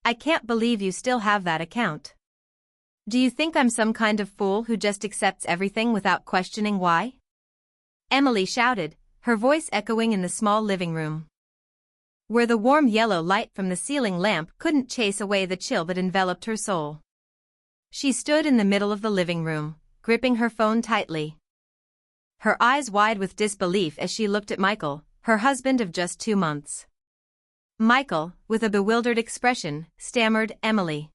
I can't believe you still have that account. Do you think I'm some kind of fool who just accepts everything without questioning why? Emily shouted, her voice echoing in the small living room, where the warm yellow light from the ceiling lamp couldn't chase away the chill that enveloped her soul. She stood in the middle of the living room, gripping her phone tightly, her eyes wide with disbelief as she looked at Michael, her husband of just 2 months. Michael, with a bewildered expression, stammered, "Emily,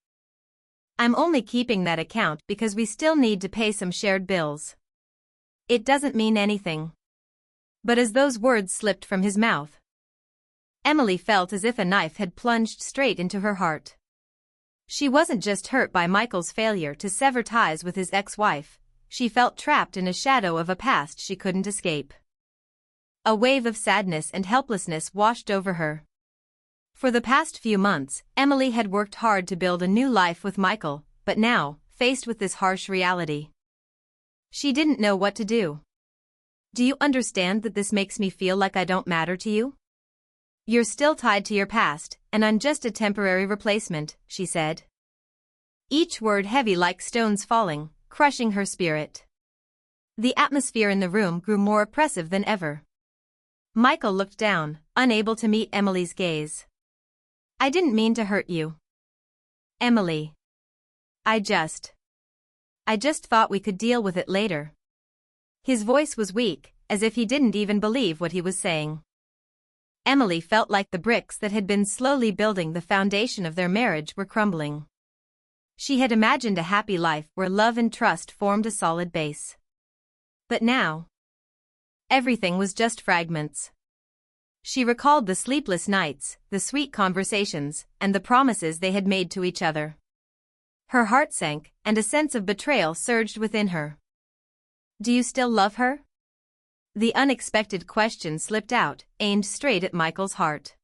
I'm only keeping that account because we still need to pay some shared bills. It doesn't mean anything." But as those words slipped from his mouth, Emily felt as if a knife had plunged straight into her heart. She wasn't just hurt by Michael's failure to sever ties with his ex-wife, she felt trapped in a shadow of a past she couldn't escape. A wave of sadness and helplessness washed over her. For the past few months, Emily had worked hard to build a new life with Michael, but now, faced with this harsh reality, she didn't know what to do. "Do you understand that this makes me feel like I don't matter to you? You're still tied to your past, and I'm just a temporary replacement," she said, each word heavy like stones falling, crushing her spirit. The atmosphere in the room grew more oppressive than ever. Michael looked down, unable to meet Emily's gaze. "I didn't mean to hurt you, Emily. I just thought we could deal with it later." His voice was weak, as if he didn't even believe what he was saying. Emily felt like the bricks that had been slowly building the foundation of their marriage were crumbling. She had imagined a happy life where love and trust formed a solid base. But now, everything was just fragments. She recalled the sleepless nights, the sweet conversations, and the promises they had made to each other. Her heart sank, and a sense of betrayal surged within her. "Do you still love her?" The unexpected question slipped out, aimed straight at Michael's heart.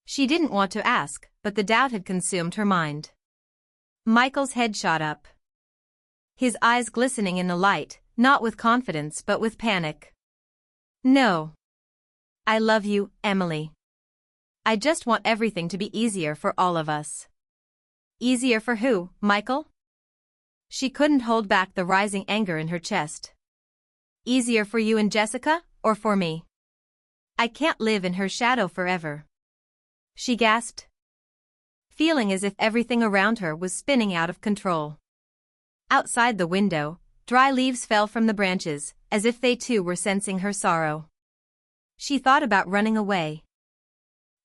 She didn't want to ask, but the doubt had consumed her mind. Michael's head shot up, his eyes glistening in the light, not with confidence but with panic. "No. I love you, Emily. I just want everything to be easier for all of us." "Easier for who, Michael?" She couldn't hold back the rising anger in her chest. "Easier for you and Jessica, or for me? I can't live in her shadow forever," she gasped, feeling as if everything around her was spinning out of control. Outside the window, dry leaves fell from the branches, as if they too were sensing her sorrow. She thought about running away,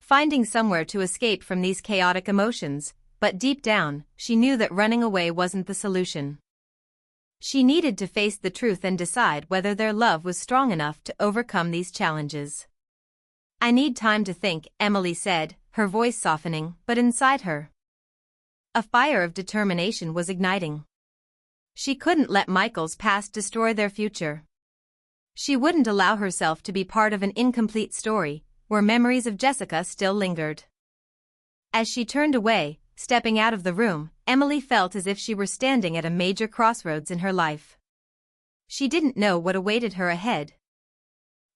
finding somewhere to escape from these chaotic emotions, but deep down, she knew that running away wasn't the solution. She needed to face the truth and decide whether their love was strong enough to overcome these challenges. "I need time to think," Emily said, her voice softening, but inside her, a fire of determination was igniting. She couldn't let Michael's past destroy their future. She wouldn't allow herself to be part of an incomplete story, where memories of Jessica still lingered. As she turned away, stepping out of the room, Emily felt as if she were standing at a major crossroads in her life. She didn't know what awaited her ahead,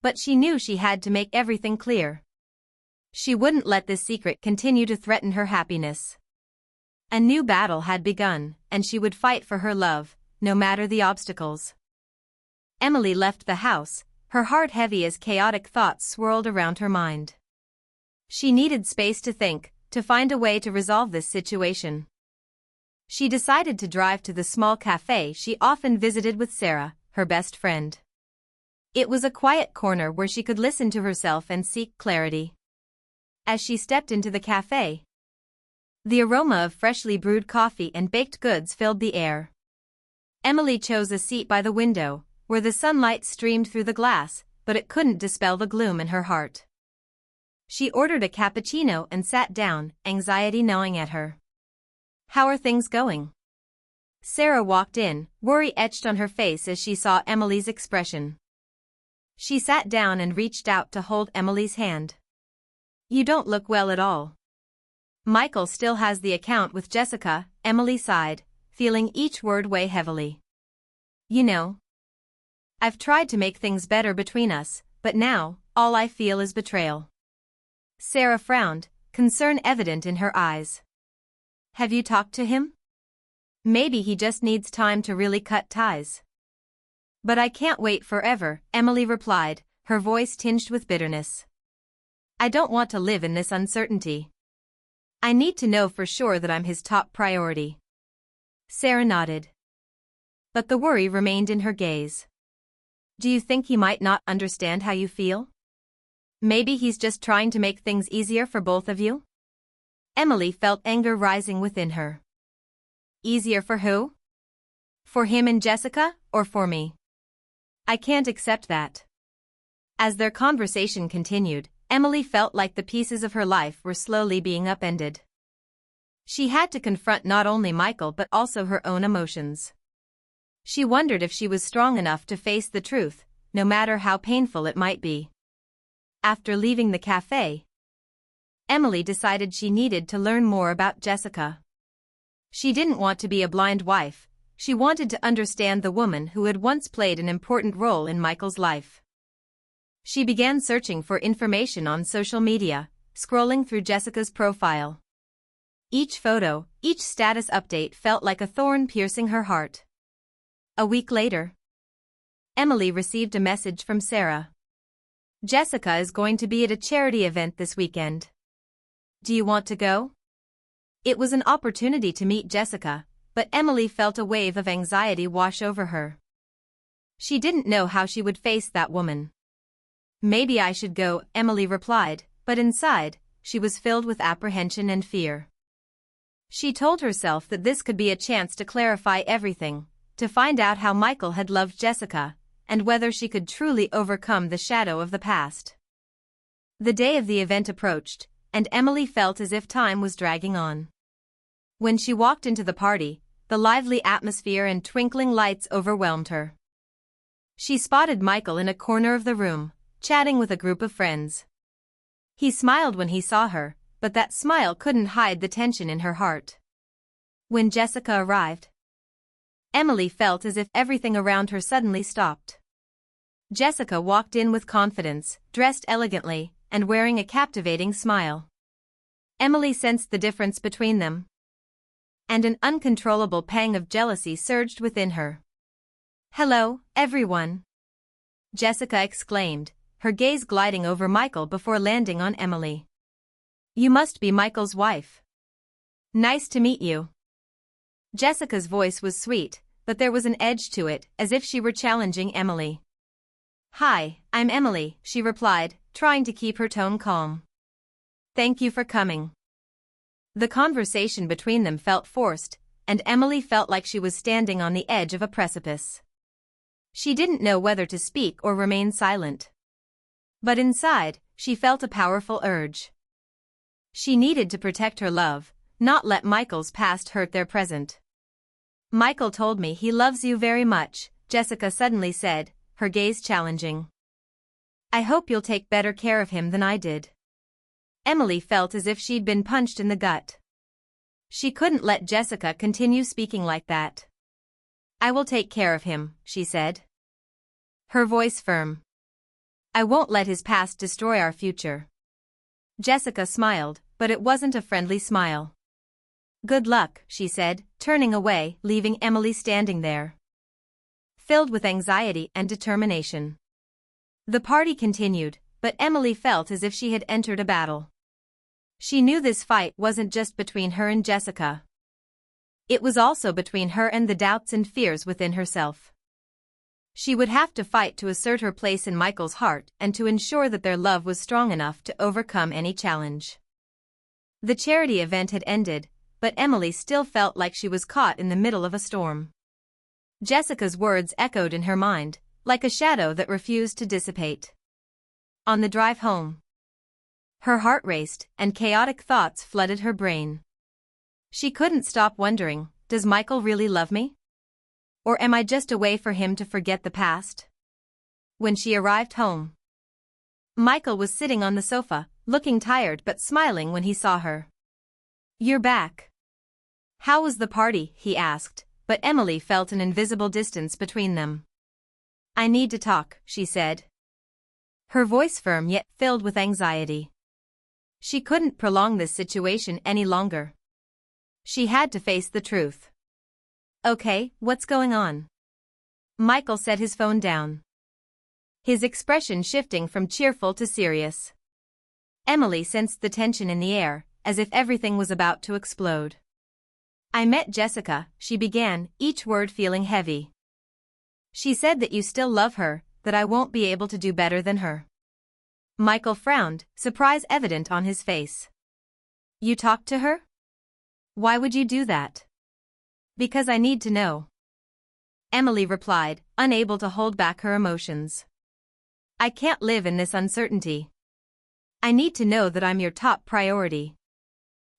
but she knew she had to make everything clear. She wouldn't let this secret continue to threaten her happiness. A new battle had begun, and she would fight for her love, no matter the obstacles. Emily left the house, her heart heavy as chaotic thoughts swirled around her mind. She needed space to think, to find a way to resolve this situation. She decided to drive to the small cafe she often visited with Sarah, her best friend. It was a quiet corner where she could listen to herself and seek clarity. As she stepped into the cafe, the aroma of freshly brewed coffee and baked goods filled the air. Emily chose a seat by the window, where the sunlight streamed through the glass, but it couldn't dispel the gloom in her heart. She ordered a cappuccino and sat down, anxiety gnawing at her. "How are things going?" Sarah walked in, worry etched on her face as she saw Emily's expression. She sat down and reached out to hold Emily's hand. "You don't look well at all." "Michael still has the account with Jessica," Emily sighed, feeling each word weigh heavily. "You know, I've tried to make things better between us, but now, all I feel is betrayal." Sarah frowned, concern evident in her eyes. Have you talked to him? Maybe he just needs time to really cut ties. But I can't wait forever, Emily replied, her voice tinged with bitterness. I don't want to live in this uncertainty. I need to know for sure that I'm his top priority. Sarah nodded. But the worry remained in her gaze. Do you think he might not understand how you feel? Maybe he's just trying to make things easier for both of you? Emily felt anger rising within her. Easier for who? For him and Jessica, or for me? I can't accept that. As their conversation continued, Emily felt like the pieces of her life were slowly being upended. She had to confront not only Michael but also her own emotions. She wondered if she was strong enough to face the truth, no matter how painful it might be. After leaving the cafe, Emily decided she needed to learn more about Jessica. She didn't want to be a blind wife, she wanted to understand the woman who had once played an important role in Michael's life. She began searching for information on social media, scrolling through Jessica's profile. Each photo, each status update felt like a thorn piercing her heart. A week later, Emily received a message from Sarah. Jessica is going to be at a charity event this weekend. Do you want to go? It was an opportunity to meet Jessica, but Emily felt a wave of anxiety wash over her. She didn't know how she would face that woman. Maybe I should go, Emily replied, but inside, she was filled with apprehension and fear. She told herself that this could be a chance to clarify everything, to find out how Michael had loved Jessica, and whether she could truly overcome the shadow of the past. The day of the event approached, and Emily felt as if time was dragging on. When she walked into the party, the lively atmosphere and twinkling lights overwhelmed her. She spotted Michael in a corner of the room, chatting with a group of friends. He smiled when he saw her, but that smile couldn't hide the tension in her heart. When Jessica arrived, Emily felt as if everything around her suddenly stopped. Jessica walked in with confidence, dressed elegantly, and wearing a captivating smile. Emily sensed the difference between them, and an uncontrollable pang of jealousy surged within her. "Hello, everyone!" Jessica exclaimed, her gaze gliding over Michael before landing on Emily. "You must be Michael's wife. Nice to meet you." Jessica's voice was sweet, but there was an edge to it, as if she were challenging Emily. "Hi, I'm Emily," she replied, trying to keep her tone calm. "Thank you for coming." The conversation between them felt forced, and Emily felt like she was standing on the edge of a precipice. She didn't know whether to speak or remain silent. But inside, she felt a powerful urge. She needed to protect her love, not let Michael's past hurt their present. "Michael told me he loves you very much," Jessica suddenly said, her gaze challenging. "I hope you'll take better care of him than I did." Emily felt as if she'd been punched in the gut. She couldn't let Jessica continue speaking like that. "I will take care of him," she said, her voice firm. "I won't let his past destroy our future." Jessica smiled, but it wasn't a friendly smile. "Good luck," she said, turning away, leaving Emily standing there, filled with anxiety and determination. The party continued, but Emily felt as if she had entered a battle. She knew this fight wasn't just between her and Jessica. It was also between her and the doubts and fears within herself. She would have to fight to assert her place in Michael's heart and to ensure that their love was strong enough to overcome any challenge. The charity event had ended, but Emily still felt like she was caught in the middle of a storm. Jessica's words echoed in her mind, like a shadow that refused to dissipate. On the drive home, her heart raced and chaotic thoughts flooded her brain. She couldn't stop wondering, does Michael really love me? Or am I just a way for him to forget the past? When she arrived home, Michael was sitting on the sofa, looking tired but smiling when he saw her. "You're back. How was the party?" he asked, but Emily felt an invisible distance between them. "I need to talk," she said, her voice firm yet filled with anxiety. She couldn't prolong this situation any longer. She had to face the truth. Okay, what's going on? Michael set his phone down, his expression shifting from cheerful to serious. Emily sensed the tension in the air, as if everything was about to explode. I met Jessica, she began, each word feeling heavy. She said that you still love her, that I won't be able to do better than her. Michael frowned, surprise evident on his face. You talked to her? Why would you do that? Because I need to know. Emily replied, unable to hold back her emotions. I can't live in this uncertainty. I need to know that I'm your top priority.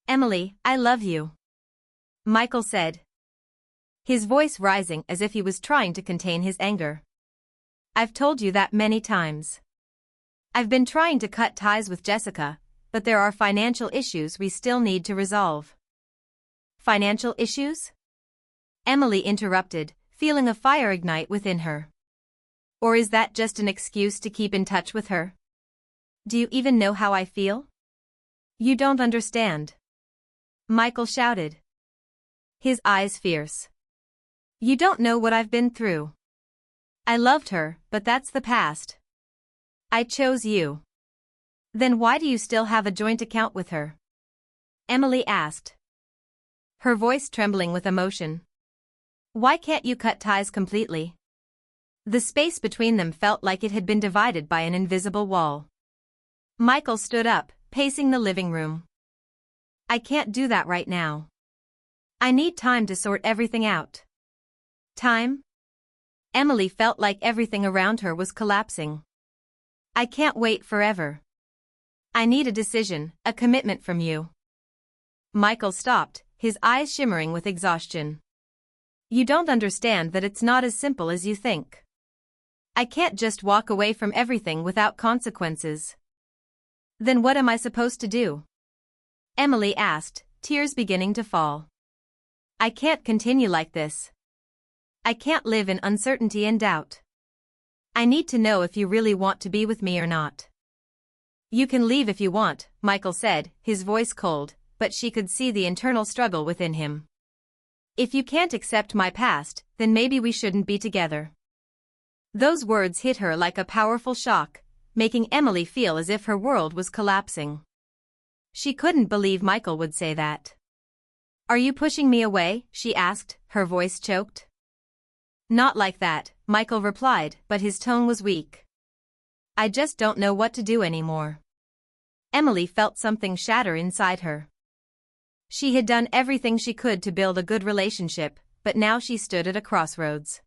Emily, I love you. Michael said, his voice rising as if he was trying to contain his anger. I've told you that many times. I've been trying to cut ties with Jessica, but there are financial issues we still need to resolve. Financial issues? Emily interrupted, feeling a fire ignite within her. Or is that just an excuse to keep in touch with her? Do you even know how I feel? You don't understand. Michael shouted, his eyes fierce. You don't know what I've been through. I loved her, but that's the past. I chose you. Then why do you still have a joint account with her? Emily asked, her voice trembling with emotion. Why can't you cut ties completely? The space between them felt like it had been divided by an invisible wall. Michael stood up, pacing the living room. I can't do that right now. I need time to sort everything out. Time? Emily felt like everything around her was collapsing. I can't wait forever. I need a decision, a commitment from you. Michael stopped, his eyes shimmering with exhaustion. You don't understand that it's not as simple as you think. I can't just walk away from everything without consequences. Then what am I supposed to do? Emily asked, tears beginning to fall. I can't continue like this. I can't live in uncertainty and doubt. I need to know if you really want to be with me or not. You can leave if you want, Michael said, his voice cold, but she could see the internal struggle within him. If you can't accept my past, then maybe we shouldn't be together. Those words hit her like a powerful shock, making Emily feel as if her world was collapsing. She couldn't believe Michael would say that. Are you pushing me away? She asked, her voice choked. Not like that, Michael replied, but his tone was weak. I just don't know what to do anymore. Emily felt something shatter inside her. She had done everything she could to build a good relationship, but now she stood at a crossroads.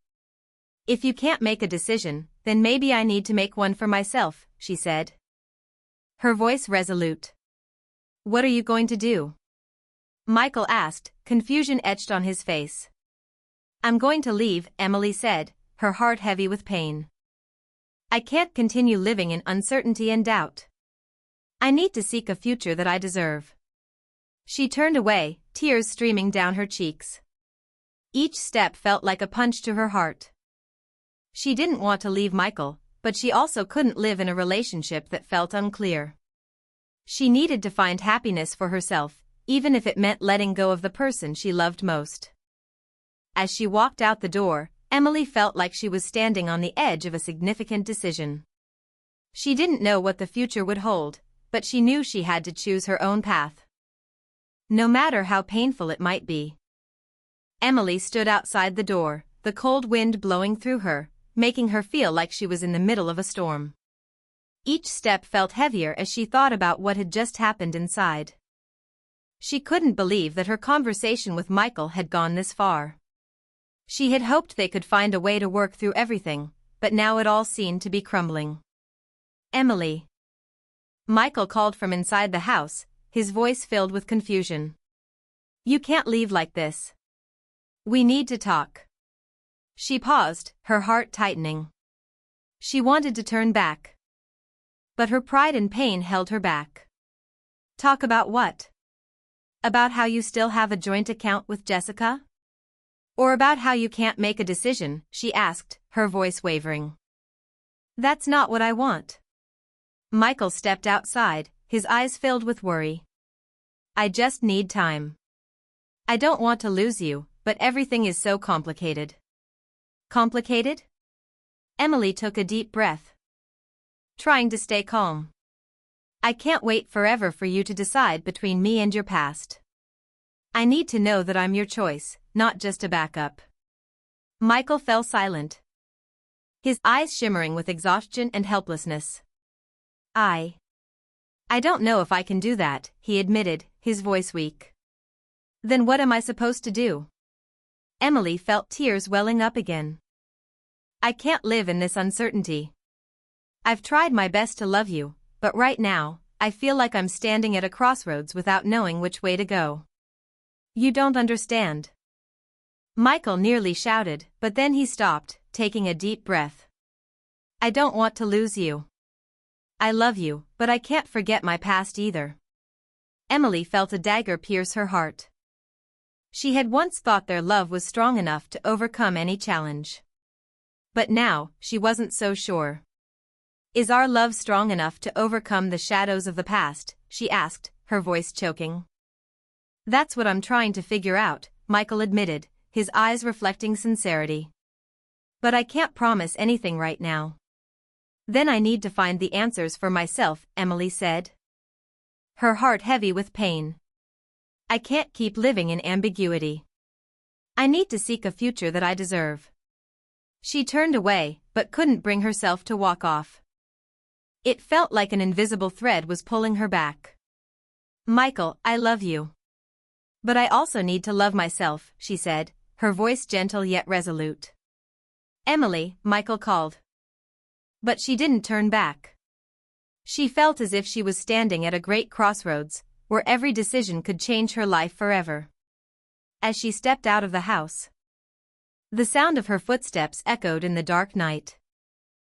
If you can't make a decision, then maybe I need to make one for myself, she said, her voice resolute. What are you going to do? Michael asked, confusion etched on his face. I'm going to leave, Emily said, her heart heavy with pain. I can't continue living in uncertainty and doubt. I need to seek a future that I deserve. She turned away, tears streaming down her cheeks. Each step felt like a punch to her heart. She didn't want to leave Michael, but she also couldn't live in a relationship that felt unclear. She needed to find happiness for herself, even if it meant letting go of the person she loved most. As she walked out the door, Emily felt like she was standing on the edge of a significant decision. She didn't know what the future would hold, but she knew she had to choose her own path, no matter how painful it might be. Emily stood outside the door, the cold wind blowing through her, making her feel like she was in the middle of a storm. Each step felt heavier as she thought about what had just happened inside. She couldn't believe that her conversation with Michael had gone this far. She had hoped they could find a way to work through everything, but now it all seemed to be crumbling. Emily. Michael called from inside the house, his voice filled with confusion. You can't leave like this. We need to talk. She paused, her heart tightening. She wanted to turn back, but her pride and pain held her back. Talk about what? About how you still have a joint account with Jessica? Or about how you can't make a decision, she asked, her voice wavering. That's not what I want. Michael stepped outside, his eyes filled with worry. I just need time. I don't want to lose you, but everything is so complicated. Complicated? Emily took a deep breath, trying to stay calm. I can't wait forever for you to decide between me and your past. I need to know that I'm your choice, not just a backup. Michael fell silent, his eyes shimmering with exhaustion and helplessness. I don't know if I can do that, he admitted, his voice weak. Then what am I supposed to do? Emily felt tears welling up again. I can't live in this uncertainty. I've tried my best to love you, but right now, I feel like I'm standing at a crossroads without knowing which way to go. You don't understand. Michael nearly shouted, but then he stopped, taking a deep breath. I don't want to lose you. I love you, but I can't forget my past either. Emily felt a dagger pierce her heart. She had once thought their love was strong enough to overcome any challenge. But now, she wasn't so sure. Is our love strong enough to overcome the shadows of the past? She asked, her voice choking. That's what I'm trying to figure out, Michael admitted, his eyes reflecting sincerity. But I can't promise anything right now. Then I need to find the answers for myself, Emily said, her heart heavy with pain. I can't keep living in ambiguity. I need to seek a future that I deserve. She turned away, but couldn't bring herself to walk off. It felt like an invisible thread was pulling her back. Michael, I love you. But I also need to love myself, she said, her voice gentle yet resolute. Emily, Michael called. But she didn't turn back. She felt as if she was standing at a great crossroads, where every decision could change her life forever. As she stepped out of the house, the sound of her footsteps echoed in the dark night.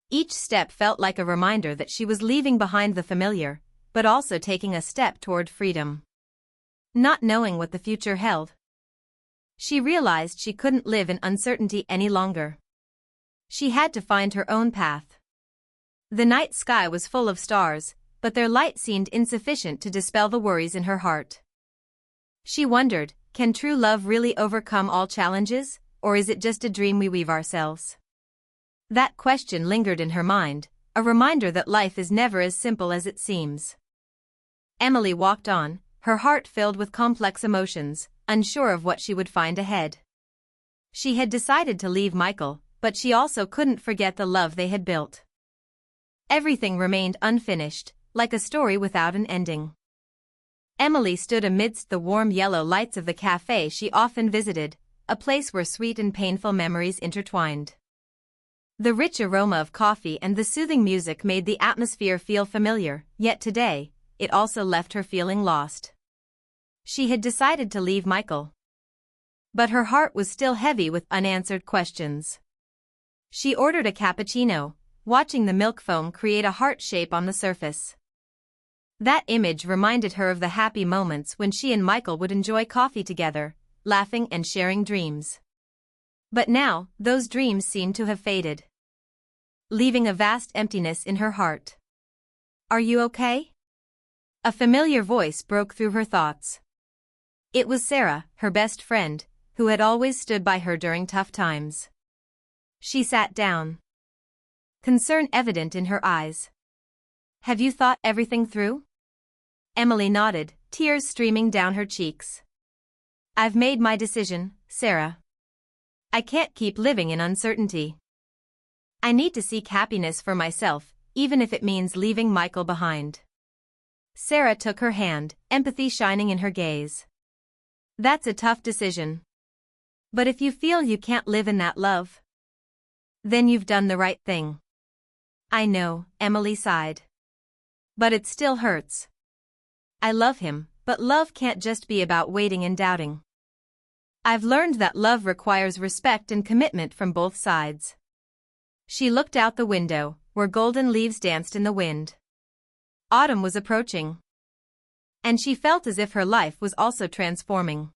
Each step felt like a reminder that she was leaving behind the familiar, but also taking a step toward freedom. Not knowing what the future held, she realized she couldn't live in uncertainty any longer. She had to find her own path. The night sky was full of stars, but their light seemed insufficient to dispel the worries in her heart. She wondered, can true love really overcome all challenges, or is it just a dream we weave ourselves? That question lingered in her mind, a reminder that life is never as simple as it seems. Emily walked on, her heart filled with complex emotions, unsure of what she would find ahead. She had decided to leave Michael, but she also couldn't forget the love they had built. Everything remained unfinished, like a story without an ending. Emily stood amidst the warm yellow lights of the cafe she often visited, a place where sweet and painful memories intertwined. The rich aroma of coffee and the soothing music made the atmosphere feel familiar, yet today, it also left her feeling lost. She had decided to leave Michael, but her heart was still heavy with unanswered questions. She ordered a cappuccino, watching the milk foam create a heart shape on the surface. That image reminded her of the happy moments when she and Michael would enjoy coffee together, laughing and sharing dreams. But now, those dreams seemed to have faded, leaving a vast emptiness in her heart. Are you okay? A familiar voice broke through her thoughts. It was Sarah, her best friend, who had always stood by her during tough times. She sat down, concern evident in her eyes. Have you thought everything through? Emily nodded, tears streaming down her cheeks. I've made my decision, Sarah. I can't keep living in uncertainty. I need to seek happiness for myself, even if it means leaving Michael behind. Sarah took her hand, empathy shining in her gaze. That's a tough decision. But if you feel you can't live in that love, then you've done the right thing. I know, Emily sighed. But it still hurts. I love him, but love can't just be about waiting and doubting. I've learned that love requires respect and commitment from both sides. She looked out the window, where golden leaves danced in the wind. Autumn was approaching, and she felt as if her life was also transforming.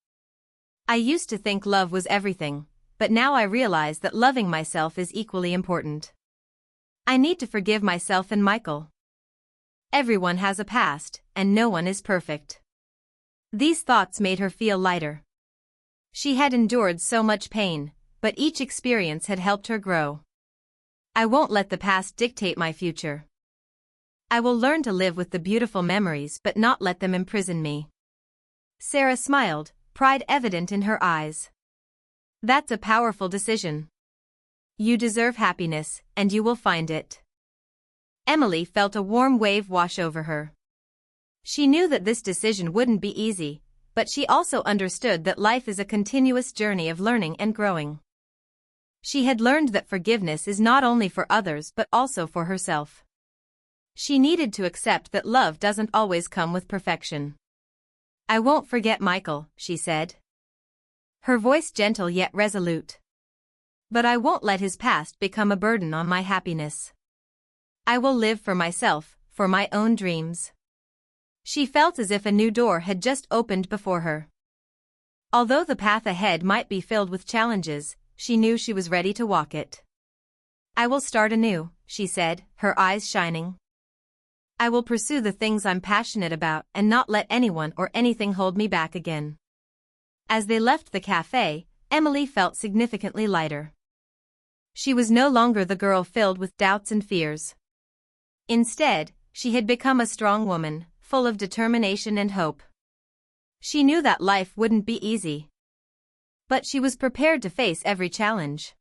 I used to think love was everything, but now I realize that loving myself is equally important. I need to forgive myself and Michael. Everyone has a past, and no one is perfect. These thoughts made her feel lighter. She had endured so much pain, but each experience had helped her grow. I won't let the past dictate my future. I will learn to live with the beautiful memories but not let them imprison me. Sarah smiled, pride evident in her eyes. That's a powerful decision. You deserve happiness, and you will find it. Emily felt a warm wave wash over her. She knew that this decision wouldn't be easy, but she also understood that life is a continuous journey of learning and growing. She had learned that forgiveness is not only for others but also for herself. She needed to accept that love doesn't always come with perfection. I won't forget Michael, she said. Her voice gentle yet resolute. But I won't let his past become a burden on my happiness. I will live for myself, for my own dreams. She felt as if a new door had just opened before her. Although the path ahead might be filled with challenges, she knew she was ready to walk it. I will start anew, she said, her eyes shining. I will pursue the things I'm passionate about and not let anyone or anything hold me back again. As they left the cafe, Emily felt significantly lighter. She was no longer the girl filled with doubts and fears. Instead, she had become a strong woman, full of determination and hope. She knew that life wouldn't be easy. But she was prepared to face every challenge.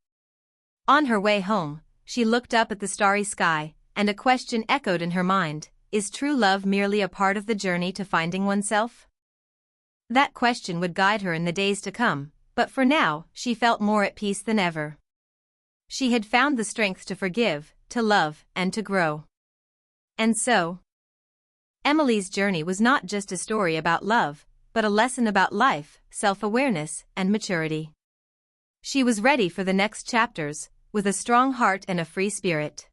On her way home, she looked up at the starry sky, and a question echoed in her mind: is true love merely a part of the journey to finding oneself? That question would guide her in the days to come, but for now, she felt more at peace than ever. She had found the strength to forgive, to love, and to grow. And so, Emily's journey was not just a story about love, but a lesson about life, self-awareness, and maturity. She was ready for the next chapters, with a strong heart and a free spirit.